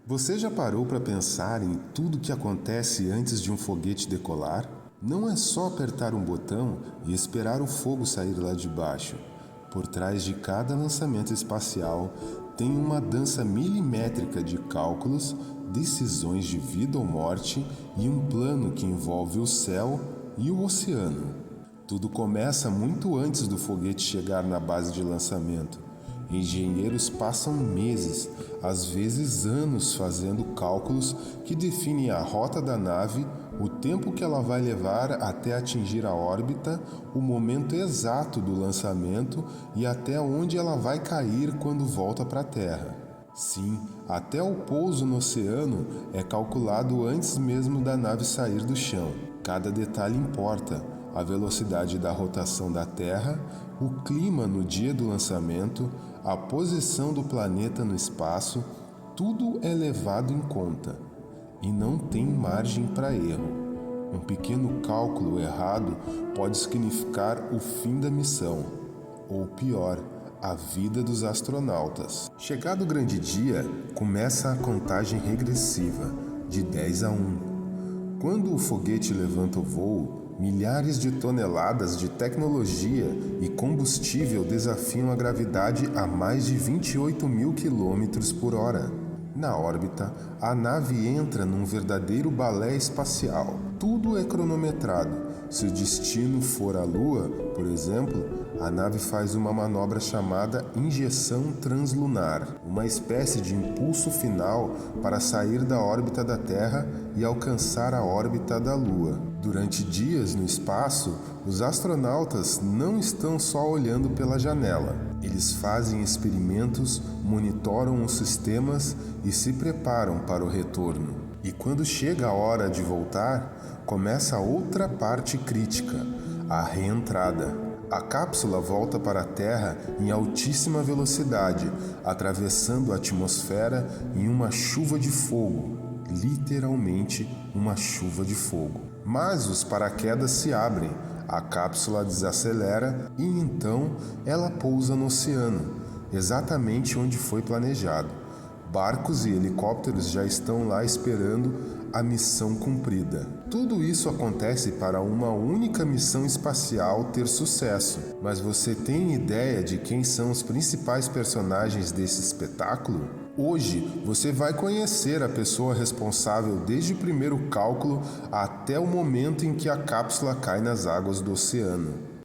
Você já parou para pensar em tudo que acontece antes de um foguete decolar? Não é só apertar um botão e esperar o fogo sair lá de baixo. Por trás de cada lançamento espacial tem uma dança milimétrica de cálculos, decisões de vida ou morte e um plano que envolve o céu e o oceano. Tudo começa muito antes do foguete chegar na base de lançamento. Engenheiros passam meses, às vezes anos, fazendo cálculos que definem a rota da nave, o tempo que ela vai levar até atingir a órbita, o momento exato do lançamento e até onde ela vai cair quando volta para a Terra. Sim, até o pouso no oceano é calculado antes mesmo da nave sair do chão. Cada detalhe importa: a velocidade da rotação da Terra, o clima no dia do lançamento, a posição do planeta no espaço, tudo é levado em conta. E não tem margem para erro. Um pequeno cálculo errado pode significar o fim da missão, ou pior, a vida dos astronautas. Chegado o grande dia, começa a contagem regressiva, de 10 a 1. Quando o foguete levanta o voo, milhares de toneladas de tecnologia e combustível desafiam a gravidade a mais de 28.000 km por hora. Na órbita, a nave entra num verdadeiro balé espacial. Tudo é cronometrado. Se o destino for a Lua, por exemplo, a nave faz uma manobra chamada injeção translunar, uma espécie de impulso final para sair da órbita da Terra e alcançar a órbita da Lua. Durante dias no espaço, os astronautas não estão só olhando pela janela. Eles fazem experimentos, monitoram os sistemas e se preparam para o retorno. E quando chega a hora de voltar, começa outra parte crítica, a reentrada. A cápsula volta para a Terra em altíssima velocidade, atravessando a atmosfera em uma chuva de fogo, literalmente uma chuva de fogo. Mas os paraquedas se abrem, a cápsula desacelera e então ela pousa no oceano, exatamente onde foi planejado. Barcos e helicópteros já estão lá esperando a missão cumprida. Tudo isso acontece para uma única missão espacial ter sucesso. Mas você tem ideia de quem são os principais personagens desse espetáculo? Hoje você vai conhecer a pessoa responsável desde o primeiro cálculo até o momento em que a cápsula cai nas águas do oceano.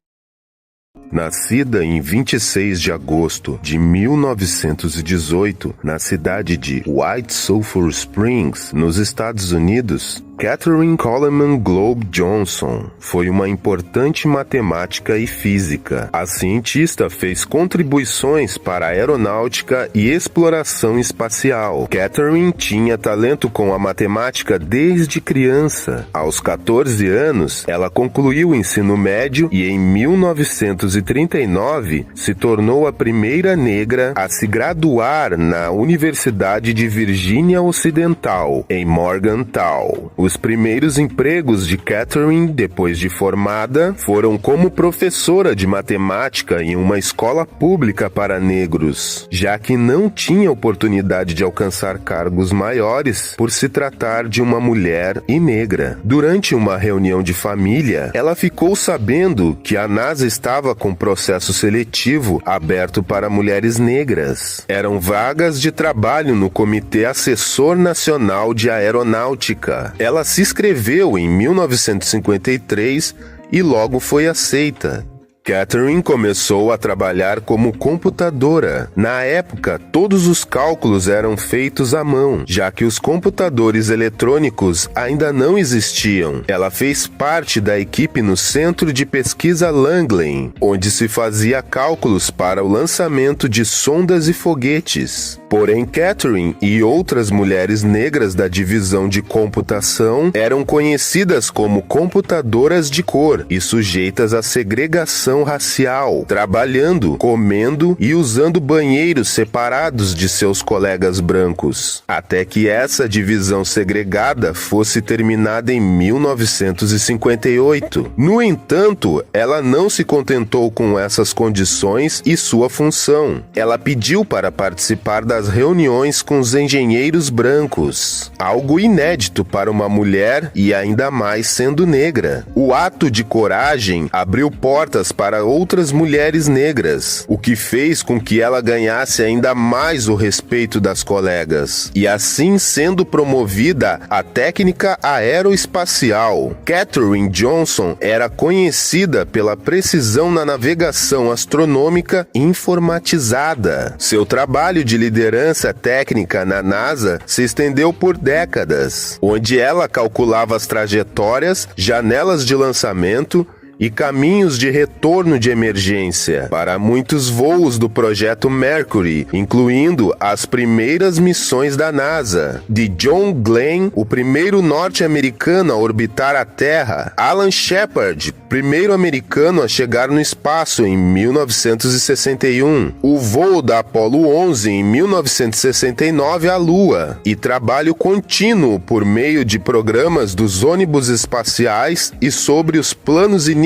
Nascida em 26 de agosto de 1918, na cidade de White Sulphur Springs, nos Estados Unidos, Katherine Coleman Globe Johnson foi uma importante matemática e física. A cientista fez contribuições para a aeronáutica e exploração espacial. Katherine tinha talento com a matemática desde criança. Aos 14 anos, ela concluiu o ensino médio e em 1939 se tornou a primeira negra a se graduar na Universidade de Virgínia Ocidental, em Morgantown. Os primeiros empregos de Katherine, depois de formada, foram como professora de matemática em uma escola pública para negros, já que não tinha oportunidade de alcançar cargos maiores por se tratar de uma mulher e negra. Durante uma reunião de família, ela ficou sabendo que a NASA estava com processo seletivo aberto para mulheres negras. Eram vagas de trabalho no Comitê Assessor Nacional de Aeronáutica. Ela se inscreveu em 1953 e logo foi aceita. Katherine começou a trabalhar como computadora. Na época, todos os cálculos eram feitos à mão, já que os computadores eletrônicos ainda não existiam. Ela fez parte da equipe no Centro de Pesquisa Langley, onde se fazia cálculos para o lançamento de sondas e foguetes. Porém, Katherine e outras mulheres negras da divisão de computação eram conhecidas como computadoras de cor e sujeitas à segregação racial, trabalhando, comendo e usando banheiros separados de seus colegas brancos, até que essa divisão segregada fosse terminada em 1958. No entanto, ela não se contentou com essas condições e sua função. Ela pediu para participar das nas reuniões com os engenheiros brancos, algo inédito para uma mulher e ainda mais sendo negra. O ato de coragem abriu portas para outras mulheres negras, o que fez com que ela ganhasse ainda mais o respeito das colegas, e assim sendo promovida à técnica aeroespacial. Katherine Johnson era conhecida pela precisão na navegação astronômica informatizada. Seu trabalho de liderança técnica na NASA se estendeu por décadas, onde ela calculava as trajetórias, janelas de lançamento e caminhos de retorno de emergência para muitos voos do projeto Mercury, incluindo as primeiras missões da NASA, de John Glenn, o primeiro norte-americano a orbitar a Terra, Alan Shepard, primeiro americano a chegar no espaço em 1961, o voo da Apollo 11 em 1969 à Lua, e trabalho contínuo por meio de programas dos ônibus espaciais e sobre os planos iniciais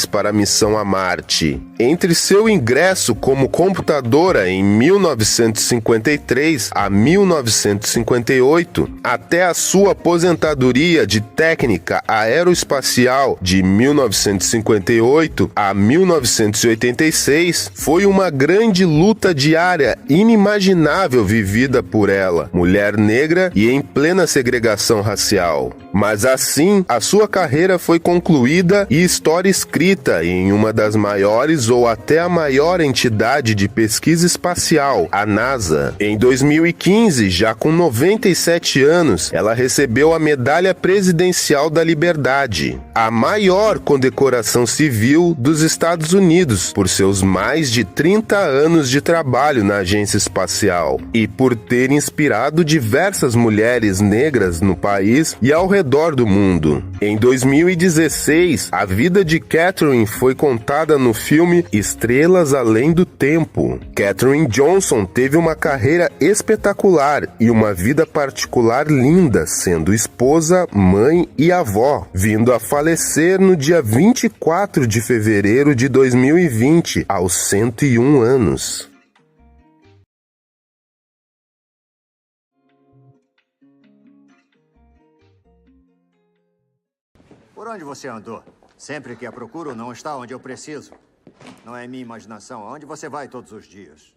para a missão a Marte. Entre seu ingresso como computadora em 1953 a 1958, até a sua aposentadoria de técnica aeroespacial de 1958 a 1986, foi uma grande luta diária inimaginável vivida por ela, mulher negra e em plena segregação racial. Mas assim, a sua carreira foi concluída e história escrita em uma das maiores ou até a maior entidade de pesquisa espacial, a NASA. Em 2015, já com 97 anos, ela recebeu a Medalha Presidencial da Liberdade, a maior condecoração civil dos Estados Unidos, por seus mais de 30 anos de trabalho na agência espacial e por ter inspirado diversas mulheres negras no país e ao redor do mundo. Em 2016, a vida de Katherine foi contada no filme Estrelas Além do Tempo. Katherine Johnson teve uma carreira espetacular e uma vida particular linda, sendo esposa, mãe e avó, vindo a falecer no dia 24 de fevereiro de 2020, aos 101 anos. Por onde você andou? Sempre que a procuro, não está onde eu preciso. Não é minha imaginação. Aonde você vai todos os dias?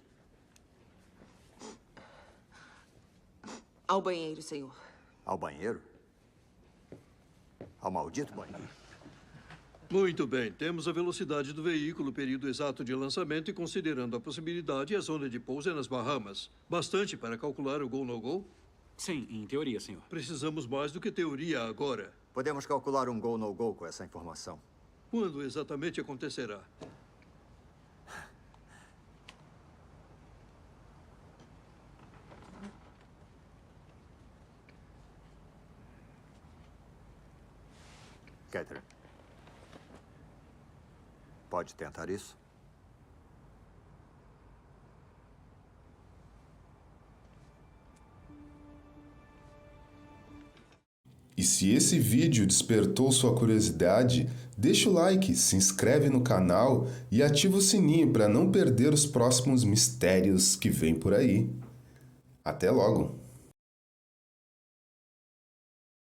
Ao banheiro, senhor. Ao banheiro? Ao maldito banheiro? Muito bem. Temos a velocidade do veículo, o período exato de lançamento e, considerando a possibilidade, a zona de pouso é nas Bahamas. Bastante para calcular o go-no-go? Sim, em teoria, senhor. Precisamos mais do que teoria agora. Podemos calcular um go-no-go com essa informação. Quando exatamente acontecerá? Katherine, pode tentar isso? E se esse vídeo despertou sua curiosidade, deixa o like, se inscreve no canal e ativa o sininho para não perder os próximos mistérios que vêm por aí. Até logo!